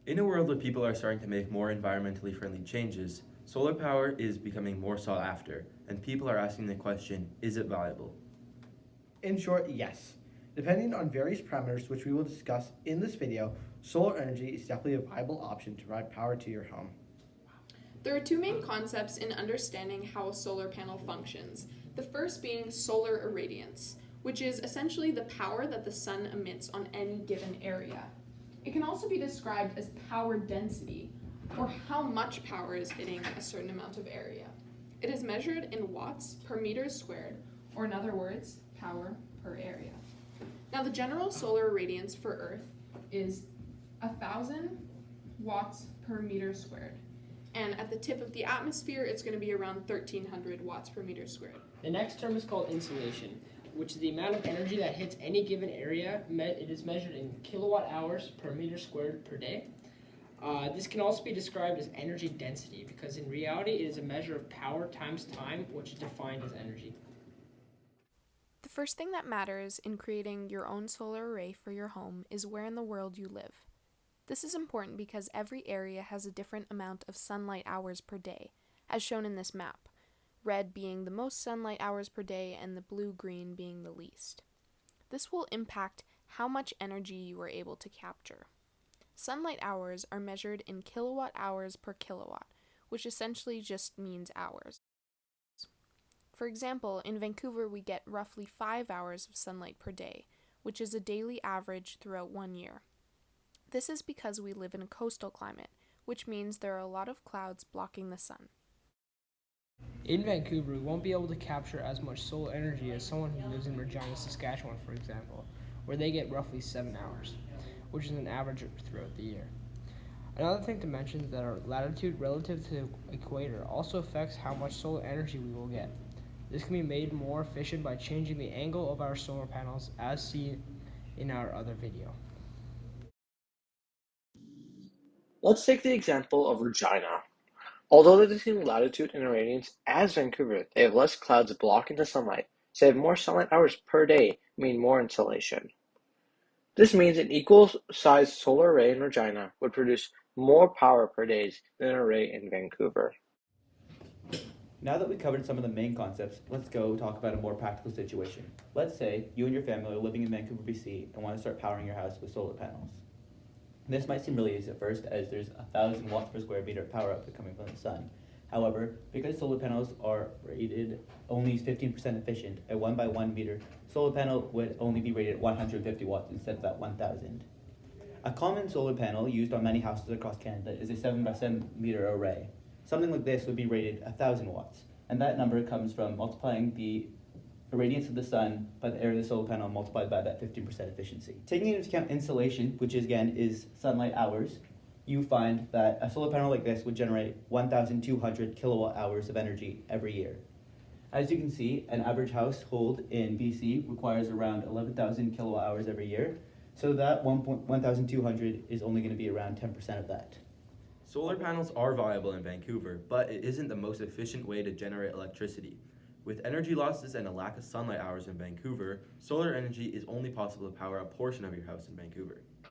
In a world where people are starting to make more environmentally friendly changes, solar power is becoming more sought after, and people are asking the question, is it viable? In short, yes. Depending on various parameters which we will discuss in this video, solar energy is definitely a viable option to provide power to your home. There are two main concepts in understanding how a solar panel functions. The first being solar irradiance, which is essentially the power that the sun emits on any given area. It can also be described as power density, or how much power is hitting a certain amount of area. It is measured in watts per meter squared, or in other words, power per area. Now the general solar irradiance for Earth is 1,000 watts per meter squared. And at the tip of the atmosphere, it's going to be around 1,300 watts per meter squared. The next term is called insolation, which is the amount of energy that hits any given area. It is measured in kilowatt hours per meter squared per day. This can also be described as energy density, because in reality it is a measure of power times time, which is defined as energy. The first thing that matters in creating your own solar array for your home is where in the world you live. This is important because every area has a different amount of sunlight hours per day, as shown in this map, red being the most sunlight hours per day and the blue-green being the least. This will impact how much energy you are able to capture. Sunlight hours are measured in kilowatt hours per kilowatt, which essentially just means hours. For example, in Vancouver we get roughly 5 hours of sunlight per day, which is a daily average throughout 1 year. This is because we live in a coastal climate, which means there are a lot of clouds blocking the sun. In Vancouver, we won't be able to capture as much solar energy as someone who lives in Regina, Saskatchewan, for example, where they get roughly 7 hours, which is an average throughout the year. Another thing to mention is that our latitude relative to the equator also affects how much solar energy we will get. This can be made more efficient by changing the angle of our solar panels, as seen in our other video. Let's take the example of Regina. Although they're the same latitude and irradiance as Vancouver, they have less clouds blocking the sunlight, so they have more sunlight hours per day, meaning more insolation. This means an equal-sized solar array in Regina would produce more power per day than an array in Vancouver. Now that we've covered some of the main concepts, let's go talk about a more practical situation. Let's say you and your family are living in Vancouver, BC, and want to start powering your house with solar panels. This might seem really easy at first, as there's 1,000 watts per square meter of power output coming from the sun. However, because solar panels are rated only 15% efficient, a 1 by 1 meter solar panel would only be rated at 150 watts instead of that 1,000. A common solar panel used on many houses across Canada is a 7 by 7 meter array. Something like this would be rated 1,000 watts, and that number comes from multiplying the radiance of the sun by the area of the solar panel multiplied by that 15% efficiency. Taking into account insolation, which again is sunlight hours, you find that a solar panel like this would generate 1,200 kilowatt hours of energy every year. As you can see, an average household in BC requires around 11,000 kilowatt hours every year, so that 1,200 is only going to be around 10% of that. Solar panels are viable in Vancouver, but it isn't the most efficient way to generate electricity. With energy losses and a lack of sunlight hours in Vancouver, solar energy is only possible to power a portion of your house in Vancouver.